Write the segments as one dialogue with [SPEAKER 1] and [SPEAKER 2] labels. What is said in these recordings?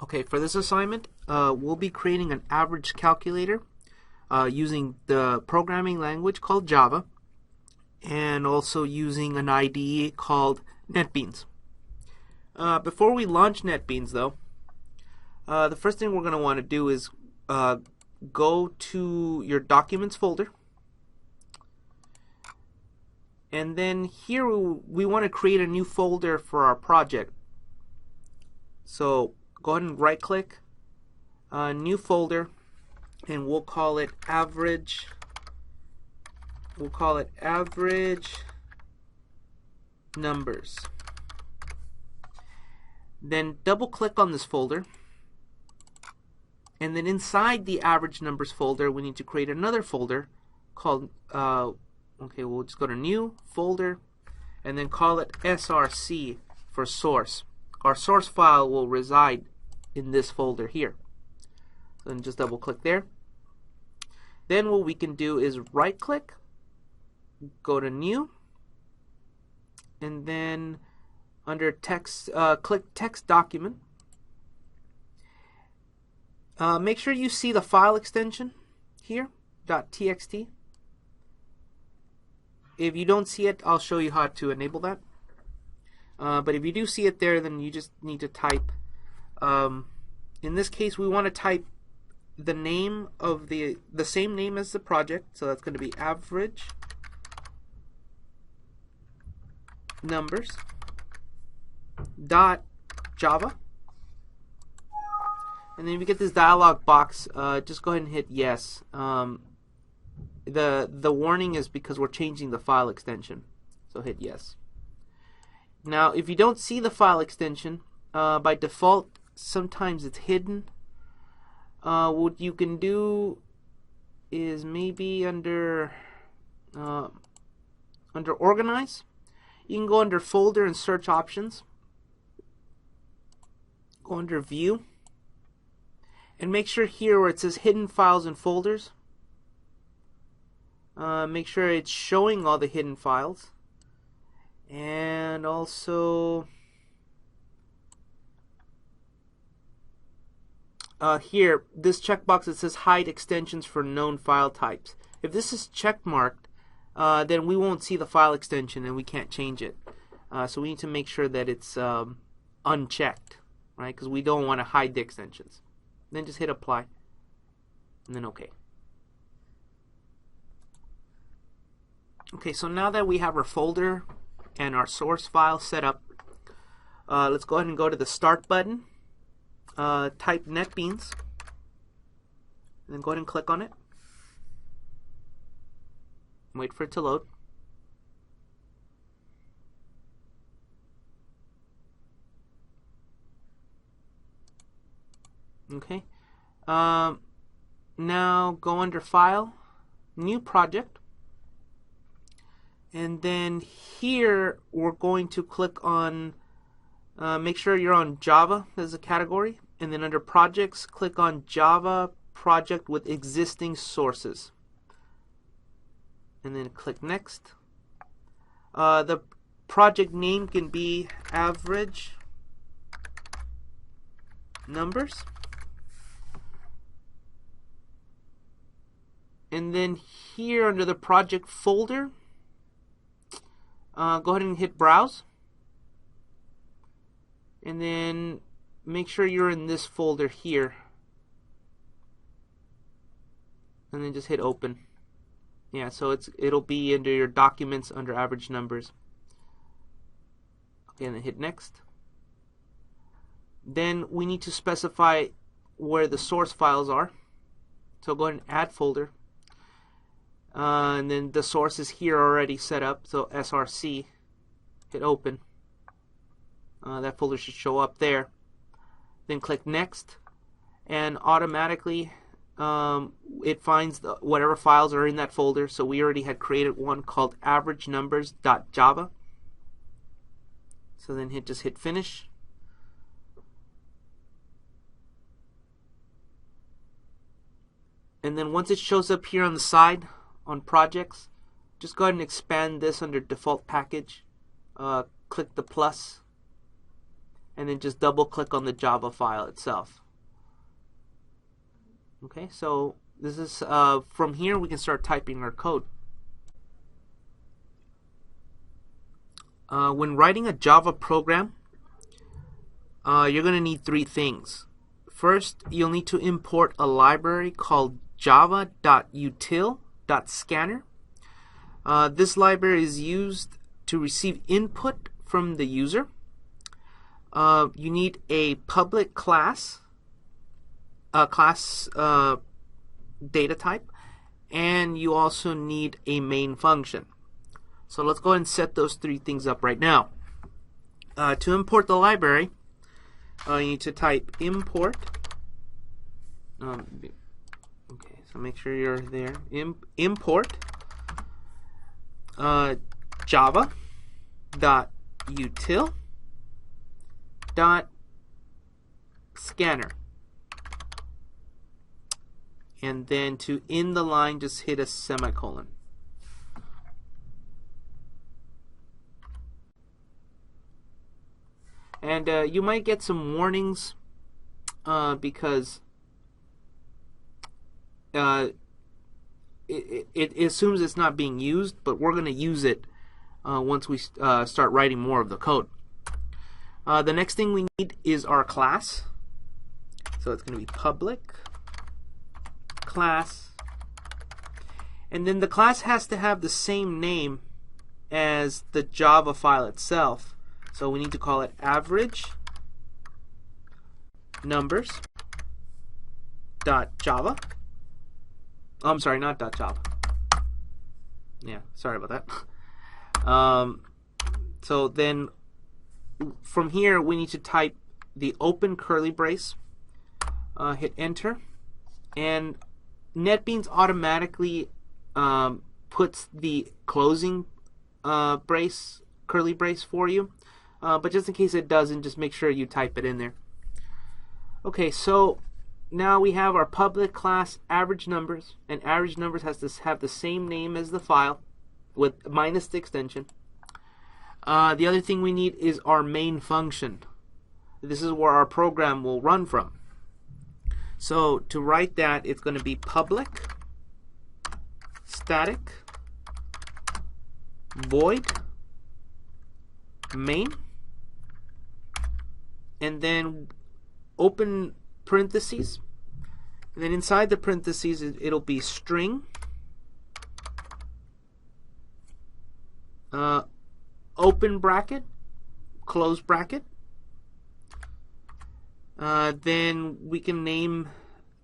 [SPEAKER 1] Okay, for this assignment, we'll be creating an average calculator using the programming language called Java and also using an IDE called NetBeans. Before we launch NetBeans, though, the first thing we're going to want to do is go to your Documents folder. And then here we want to create a new folder for our project. So go ahead and right click, new folder, and we'll call it average. We'll call it average numbers. Then double click on this folder, and then inside the average numbers folder we need to create another folder called okay, we'll just go to new folder and then call it src for source. Our source file will reside in this folder here. So then just double click there. Then what we can do is right click, go to new, and then under text, click text document. Make sure you see the file extension here, .txt. If you don't see it, I'll show you how to enable that. But if you do see it there, then you just need to type. In this case, we want to type the name of the same name as the project. So that's going to be average numbers .java. And then if you get this dialog box, just go ahead and hit yes. The warning is because we're changing the file extension, so hit yes. Now if you don't see the file extension, by default sometimes it's hidden. What you can do is maybe under organize, you can go under folder and search options, go under view, and make sure here where it says hidden files and folders, make sure it's showing all the hidden files. And also here, this checkbox that says hide extensions for known file types. If this is check marked, then we won't see the file extension and we can't change it. So we need to make sure that it's unchecked, right? Because we don't want to hide the extensions. Then just hit apply and then OK. Okay, so now that we have our folder and our source file set up, let's go ahead and go to the start button, type NetBeans, and then go ahead and click on it. Wait for it to load. Okay. Now go under File, New Project. And then here we're going to click on, make sure you're on Java as a category, and then under Projects, click on Java Project with Existing Sources. And then click Next. The project name can be Average Numbers. And then here under the project folder, go ahead and hit browse, and then make sure you're in this folder here, and then just hit open. Yeah, so it'll be under your documents under average numbers. Okay, and then hit next. Then we need to specify where the source files are, so go ahead and add folder. And then the source is here already set up, so src, hit open. That folder should show up there. Then click next, and automatically it finds whatever files are in that folder. So we already had created one called average numbers.java. So then just hit finish. And then once it shows up here on the side on projects, just go ahead and expand this under default package, click the plus, and then just double click on the Java file itself. Okay, so this is from here we can start typing our code. When writing a Java program, you're going to need three things. First, you'll need to import a library called java.util.scanner. This library is used to receive input from the user. You need a public class data type, and you also need a main function. So let's go ahead and set those three things up right now. To import the library, you need to type import. Okay, so make sure you're there. Import java.util.scanner. And then to end the line, just hit a semicolon. And you might get some warnings because it assumes it's not being used, but we're going to use it once we start writing more of the code. The next thing we need is our class. So it's going to be public class, and then the class has to have the same name as the Java file itself. So we need to call it average numbers .java. Oh, I'm sorry, not .java. Yeah, sorry about that. So then from here we need to type the open curly brace, hit enter, and NetBeans automatically puts the closing curly brace for you, but just in case it doesn't, just make sure you type it in there. Okay, so now we have our public class average numbers, and average numbers has to have the same name as the file with minus the extension. The other thing we need is our main function. This is where our program will run from. So to write that, it's going to be public static void main, and then open parentheses, and then inside the parentheses it'll be string open bracket close bracket. Then we can name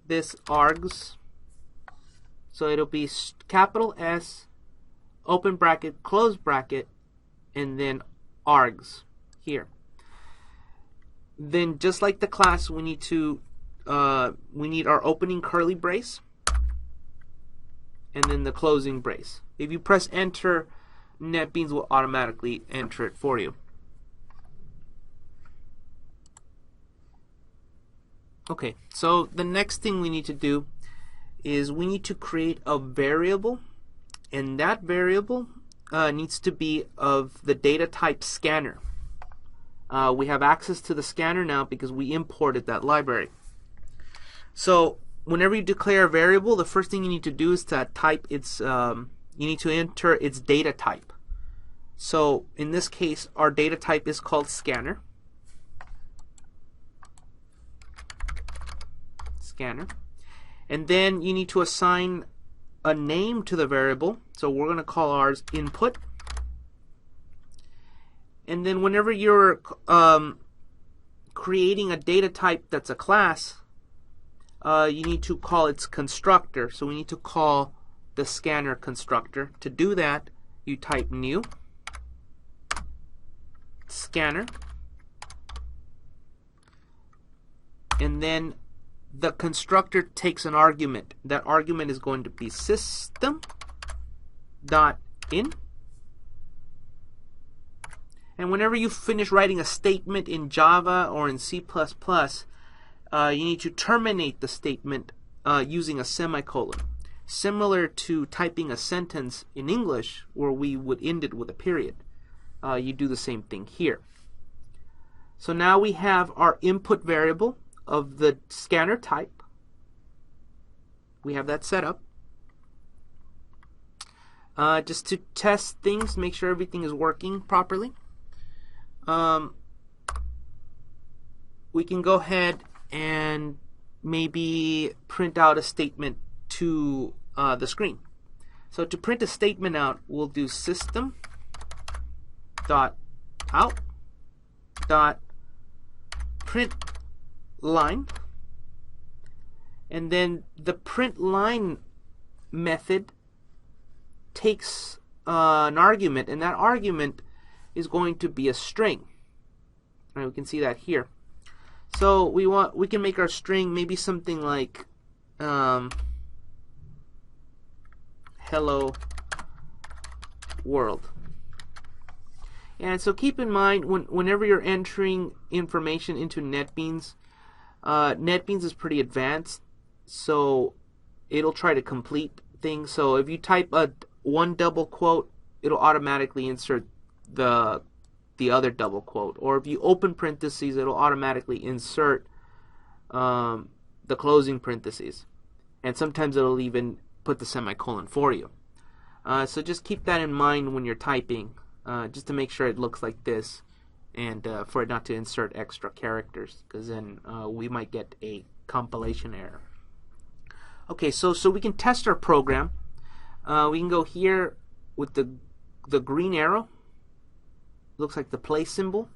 [SPEAKER 1] this args, so it'll be capital S open bracket close bracket and then args here. Then just like the class, we need our opening curly brace and then the closing brace. If you press enter, NetBeans will automatically enter it for you. Okay, so the next thing we need to do is we need to create a variable, and that variable needs to be of the data type scanner. We have access to the scanner now because we imported that library. So whenever you declare a variable, the first thing you need to do is to type its you need to enter its data type. So in this case, our data type is called scanner. And then you need to assign a name to the variable. So we're going to call ours input. And then whenever you're creating a data type that's a class, you need to call its constructor. So we need to call the scanner constructor. To do that, you type new scanner, and then the constructor takes an argument. That argument is going to be system.in. And whenever you finish writing a statement in Java or in C++, you need to terminate the statement using a semicolon. Similar to typing a sentence in English where we would end it with a period. You do the same thing here. So now we have our input variable of the scanner type. We have that set up. Just to test things, make sure everything is working properly. We can go ahead and maybe print out a statement to the screen. So to print a statement out, we'll do system.out.print line, and then the print line method takes an argument, and that argument is going to be a string. All right, we can see that here. So we can make our string maybe something like hello world. And so keep in mind, whenever you're entering information into NetBeans, NetBeans is pretty advanced, so it'll try to complete things. So if you type one double quote, it'll automatically insert the other double quote. Or if you open parentheses, it'll automatically insert the closing parentheses. And sometimes it'll even put the semicolon for you. So just keep that in mind when you're typing, just to make sure it looks like this, and for it not to insert extra characters, because then we might get a compilation error. Okay, so we can test our program. We can go here with the green arrow. Looks like the play symbol.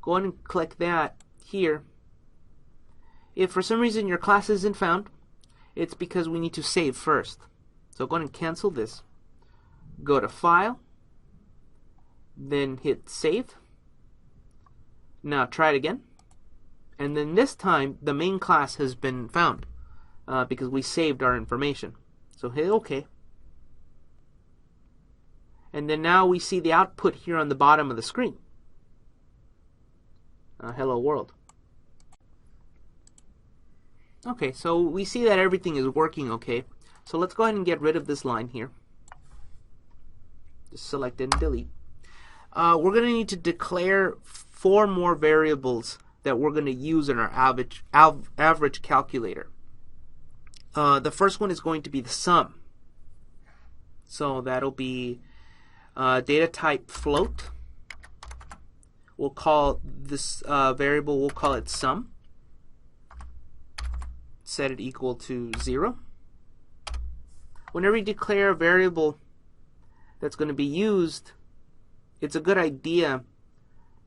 [SPEAKER 1] Go ahead and click that here. If for some reason your class isn't found, it's because we need to save first. So go ahead and cancel this. Go to File, then hit Save. Now try it again. And then this time the main class has been found because we saved our information. So hit OK. And then now we see the output here on the bottom of the screen. Hello world. Okay, so we see that everything is working okay. So let's go ahead and get rid of this line here. Just select it and delete. We're going to need to declare 4 more variables that we're going to use in our average calculator. The first one is going to be the sum. So that'll be data type float. We'll call this variable, we'll call it sum. Set it equal to 0. Whenever you declare a variable that's going to be used, it's a good idea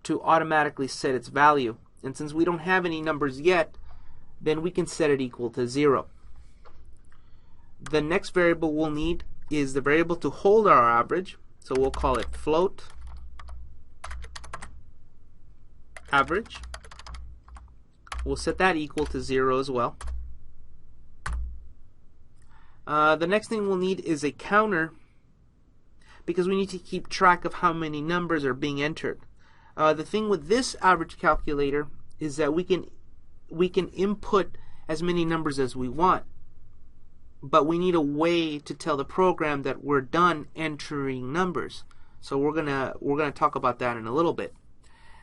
[SPEAKER 1] to automatically set its value. And since we don't have any numbers yet, then we can set it equal to 0. The next variable we'll need is the variable to hold our average. So we'll call it float average. We'll set that equal to 0 as well. The next thing we'll need is a counter, because we need to keep track of how many numbers are being entered. The thing with this average calculator is that we can input as many numbers as we want, but we need a way to tell the program that we're done entering numbers. So we're gonna talk about that in a little bit.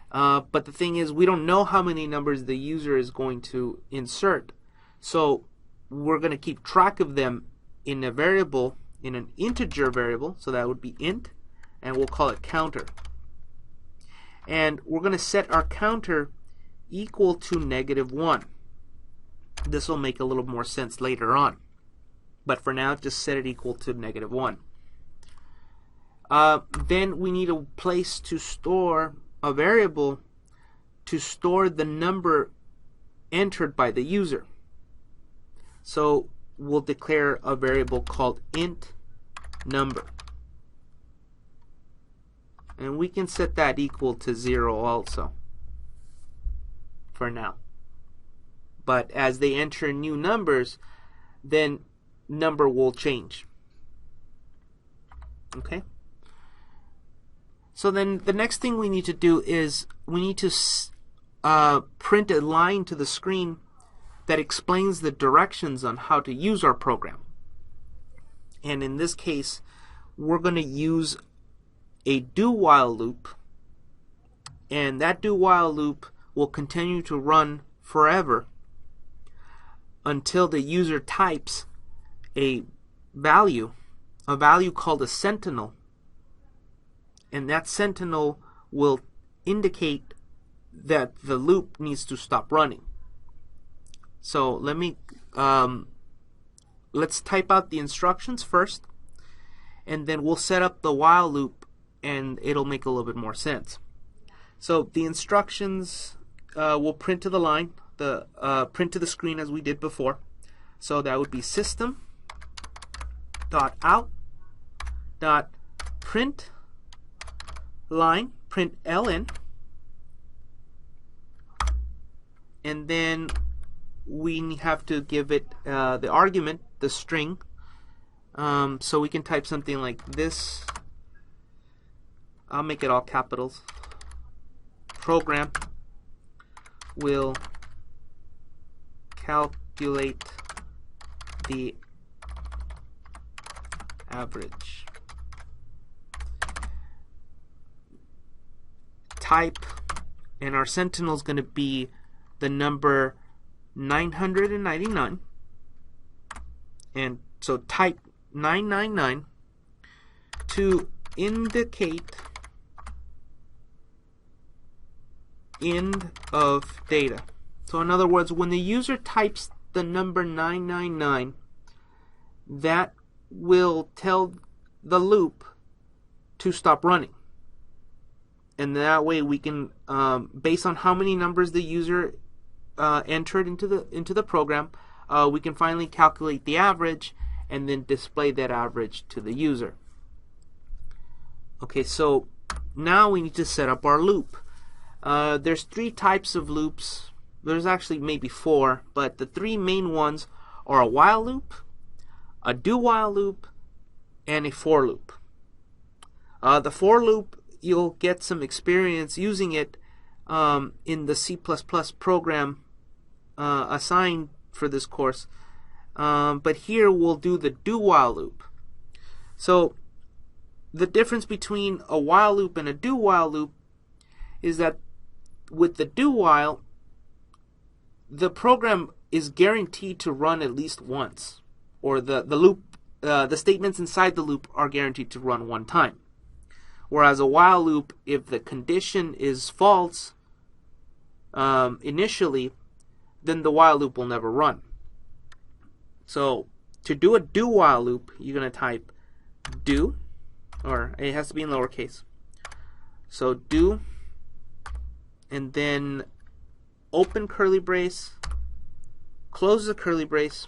[SPEAKER 1] But the thing is, we don't know how many numbers the user is going to insert, so we're going to keep track of them in a variable, in an integer variable. So that would be int, and we'll call it counter. And we're going to set our counter equal to -1. This will make a little more sense later on, but for now just set it equal to -1. Then we need a place to store a variable to store the number entered by the user. So we'll declare a variable called int number, and we can set that equal to 0 also for now. But as they enter new numbers, then number will change. Okay? So then the next thing we need to do is we need to print a line to the screen that explains the directions on how to use our program. And in this case, we're going to use a do-while loop, and that do-while loop will continue to run forever until the user types a value called a sentinel, and that sentinel will indicate that the loop needs to stop running. So let's type out the instructions first, and then we'll set up the while loop, and it'll make a little bit more sense. So the instructions will print to the line, print to the screen as we did before. So that would be system.out.print line, print ln, and then we have to give it the argument, the string. So we can type something like this. I'll make it all capitals. Program will calculate the average. Type, and our sentinel is going to be the number 999, and so type 999 to indicate end of data. So in other words, when the user types the number 999, that will tell the loop to stop running. And that way we can, based on how many numbers the user entered into the program, we can finally calculate the average and then display that average to the user. Okay, so now we need to set up our loop. There's 3 types of loops. There's actually maybe 4, but the 3 main ones are a while loop, a do-while loop, and a for loop. The for loop, you'll get some experience using it in the C++ program assigned for this course. But here we'll do the do-while loop. So the difference between a while loop and a do-while loop is that with the do-while, the program is guaranteed to run at least once, or the loop, the statements inside the loop are guaranteed to run one time. Whereas a while loop, if the condition is false initially, then the while loop will never run. So to do a do while loop, you're going to type do, or it has to be in lowercase. So do, and then open curly brace, close the curly brace,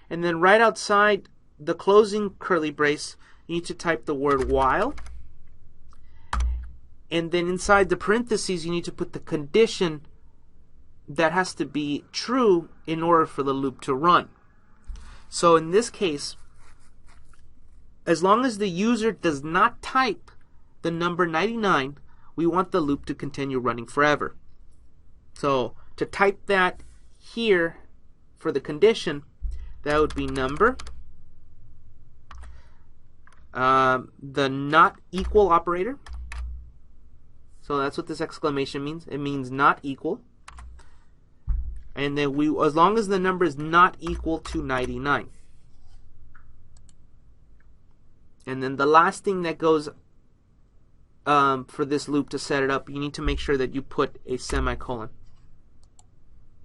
[SPEAKER 1] and then right outside the closing curly brace, you need to type the word while, and then inside the parentheses you need to put the condition that has to be true in order for the loop to run. So in this case, as long as the user does not type the number 99, we want the loop to continue running forever. So to type that here for the condition, that would be number, the not equal operator. So that's what this exclamation means. It means not equal. And then as long as the number is not equal to 99. And then the last thing that goes for this loop to set it up, you need to make sure that you put a semicolon.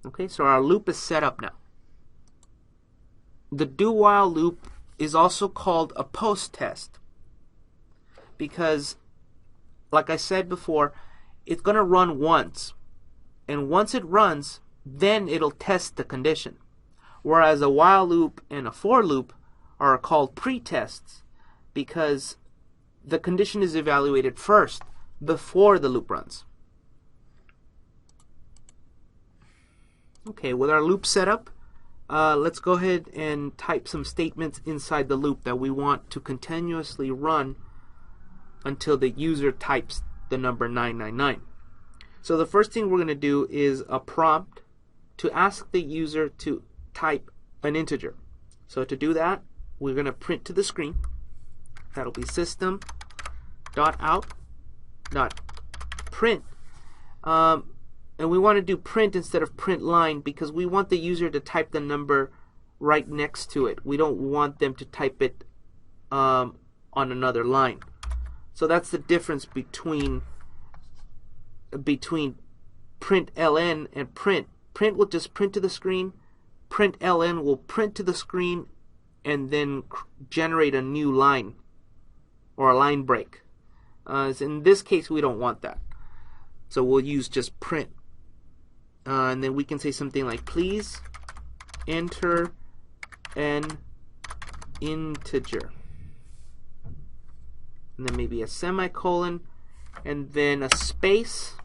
[SPEAKER 1] Okay, so our loop is set up now. The do while loop is also called a post test because, like I said before, it's going to run once, and once it runs, then it'll test the condition. Whereas a while loop and a for loop are called pre-tests because the condition is evaluated first before the loop runs. Okay, with our loop set up, let's go ahead and type some statements inside the loop that we want to continuously run until the user types the number 999. So the first thing we're going to do is a prompt to ask the user to type an integer. So to do that, we're going to print to the screen. That'll be system.out.print. and we want to do print instead of print line because we want the user to type the number right next to it. We don't want them to type it on another line. So that's the difference between print ln and print. Print will just print to the screen. Print ln will print to the screen and then generate a new line or a line break. In this case, we don't want that. So we'll use just print. And then we can say something like, please enter an integer. And then maybe a semicolon, and then a space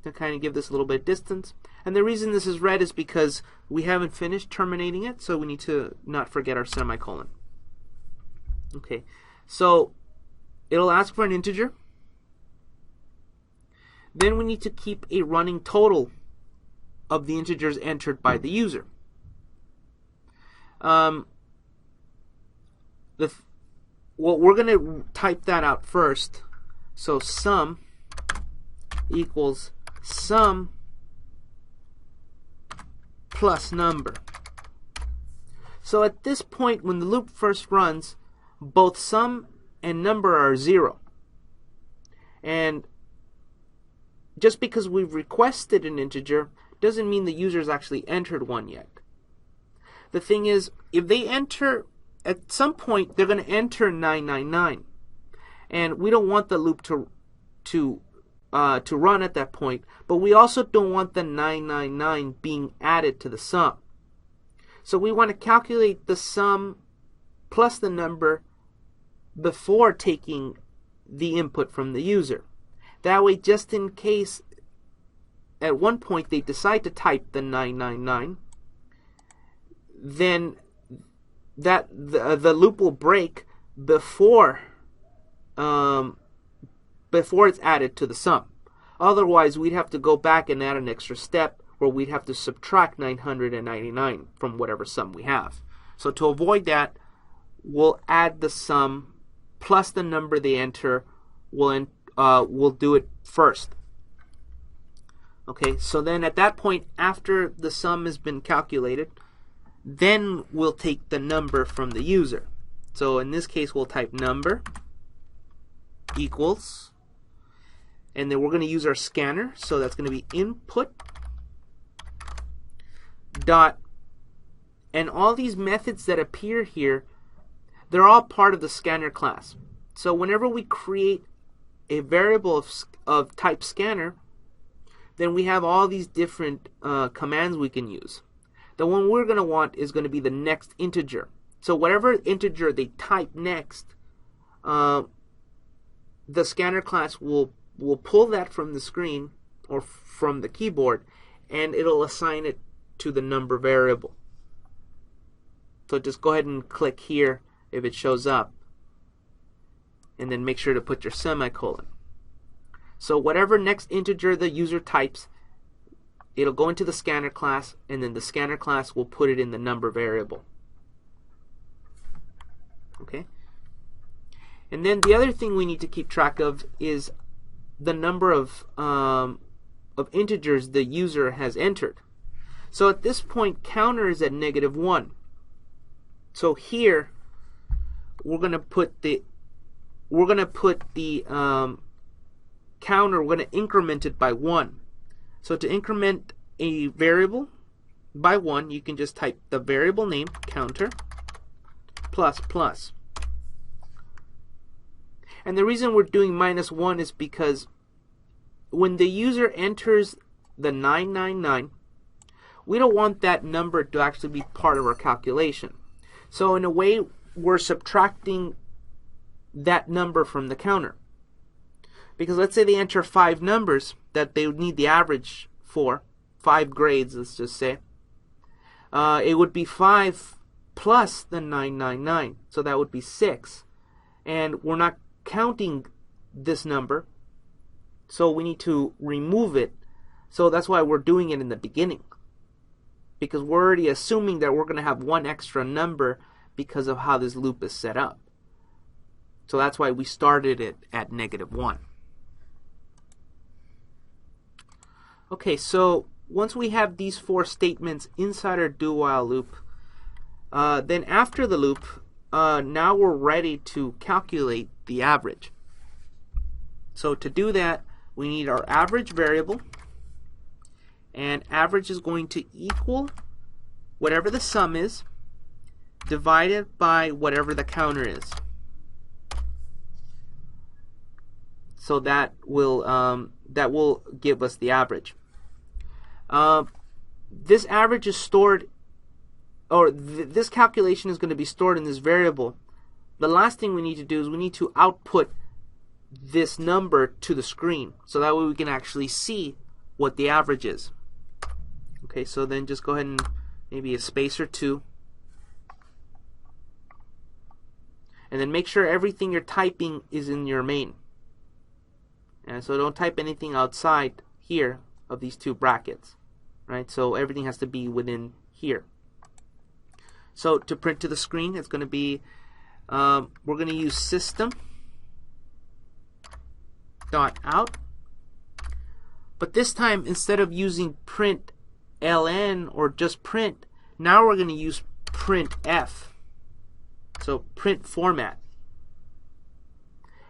[SPEAKER 1] to kind of give this a little bit of distance. And the reason this is red is because we haven't finished terminating it, so we need to not forget our semicolon. Okay, so it'll ask for an integer. Then we need to keep a running total of the integers entered by the user. Well, we're going to type that out first. So sum equals sum plus number. So at this point, when the loop first runs, both sum and number are 0. And just because we've requested an integer doesn't mean the user's actually entered one yet. The thing is, if they enter, at some point, they're going to enter 999. And we don't want the loop to run at that point, but we also don't want the 999 being added to the sum. So we want to calculate the sum plus the number before taking the input from the user. That way, just in case at one point they decide to type the 999, then the loop will break before it's added to the sum. Otherwise, we'd have to go back and add an extra step where we'd have to subtract 999 from whatever sum we have. So to avoid that, we'll add the sum plus the number they enter. We'll do it first. Okay, so then at that point, after the sum has been calculated, then we'll take the number from the user. So in this case, we'll type number equals, and then we're going to use our scanner. So that's going to be input dot, and all these methods that appear here, they're all part of the scanner class. So whenever we create a variable of type scanner, then we have all these different commands we can use. The one we're going to want is going to be the next integer. So whatever integer they type next, the scanner class will pull that from the screen or from the keyboard, and it'll assign it to the number variable. So just go ahead and click here if it shows up, and then make sure to put your semicolon. So whatever next integer the user types, it'll go into the scanner class, and then the scanner class will put it in the number variable. Okay? And then the other thing we need to keep track of is the number of integers the user has entered. So at this point, counter is at -1. So here we're going to put the counter, we're going to increment it by 1. So to increment a variable by 1, you can just type the variable name, counter, plus plus. And the reason we're doing -1 is because when the user enters the 999, we don't want that number to actually be part of our calculation. So in a way, we're subtracting that number from the counter. Because let's say they enter 5 numbers that they would need the average for, 5 grades, let's just say. It would be 5 plus the 999, so that would be 6. And we're not counting this number, so we need to remove it. So that's why we're doing it in the beginning, because we're already assuming that we're going to have one extra number because of how this loop is set up. So that's why we started it at -1. Okay, so once we have these four statements inside our do while loop, then after the loop, now we're ready to calculate the average. So to do that, we need our average variable, and average is going to equal whatever the sum is divided by whatever the counter is. So that will give us the average. This average is stored, or this calculation is going to be stored in this variable. The last thing we need to do is we need to output this number to the screen, so that way we can actually see what the average is. Okay, so then just go ahead and maybe a space or two, and then make sure everything you're typing is in your main. And so don't type anything outside here of these two brackets, right? So everything has to be within here. So to print to the screen, it's going to be, we're going to use system.out. But this time, instead of using print ln or just print, now we're going to use printf. So print format.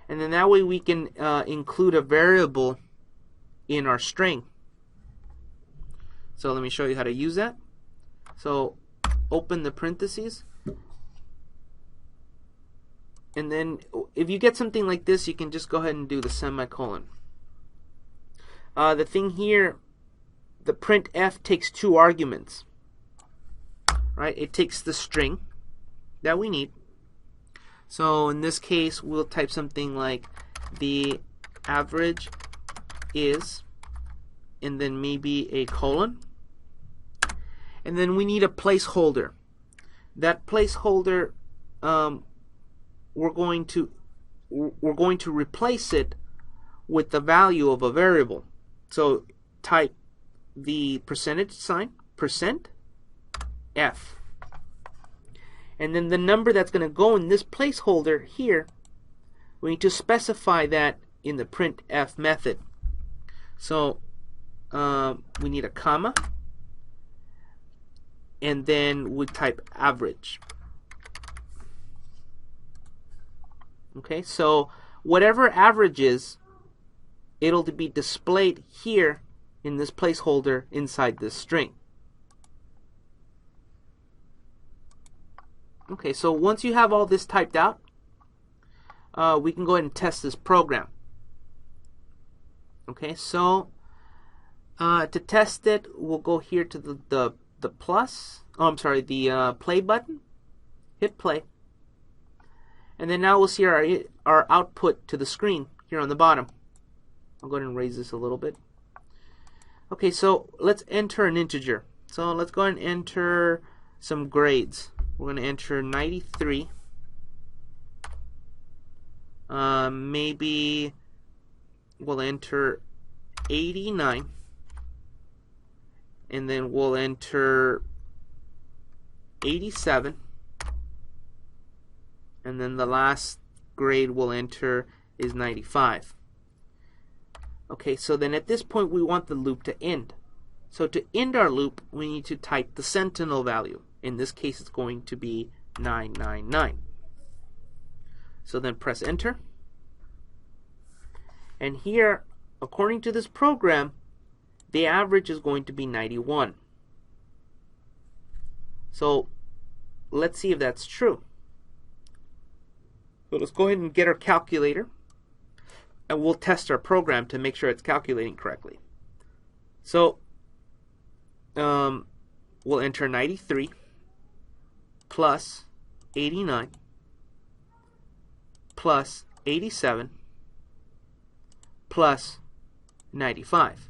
[SPEAKER 1] And then that way we can include a variable in our string. So let me show you how to use that. So open the parentheses, and then if you get something like this, you can just go ahead and do the semicolon. The thing here, the printf takes two arguments, right? It takes the string that we need. So in this case, we'll type something like the average is, and then maybe a colon. And then we need a placeholder. That placeholder, we're going to replace it with the value of a variable. So type the percentage sign, %f. And then the number that's going to go in this placeholder here, we need to specify that in the printf method. So we need a comma, and then we type average. Okay, so whatever average is, it'll be displayed here in this placeholder inside this string. Okay, so once you have all this typed out, we can go ahead and test this program. Okay, so to test it, we'll go here to the plus, the play button, hit play, and then now we'll see our output to the screen here on the bottom. I'll go ahead and raise this a little bit. Okay, so let's enter an integer. So let's go ahead and enter some grades. We're going to enter 93. Maybe we'll enter 89. And then we'll enter 87. And then the last grade we'll enter is 95. Okay, so then at this point we want the loop to end. So to end our loop, we need to type the sentinel value. In this case, it's going to be 999. So then press enter. And here, according to this program, the average is going to be 91. So let's see if that's true. So let's go ahead and get our calculator, and we'll test our program to make sure it's calculating correctly. So we'll enter 93 plus 89 plus 87 plus 95.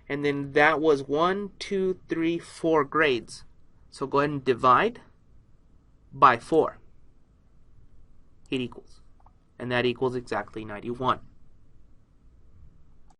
[SPEAKER 1] And then that was 1, 2, 3, 4 grades. So go ahead and divide by 4. It equals. And that equals exactly 91.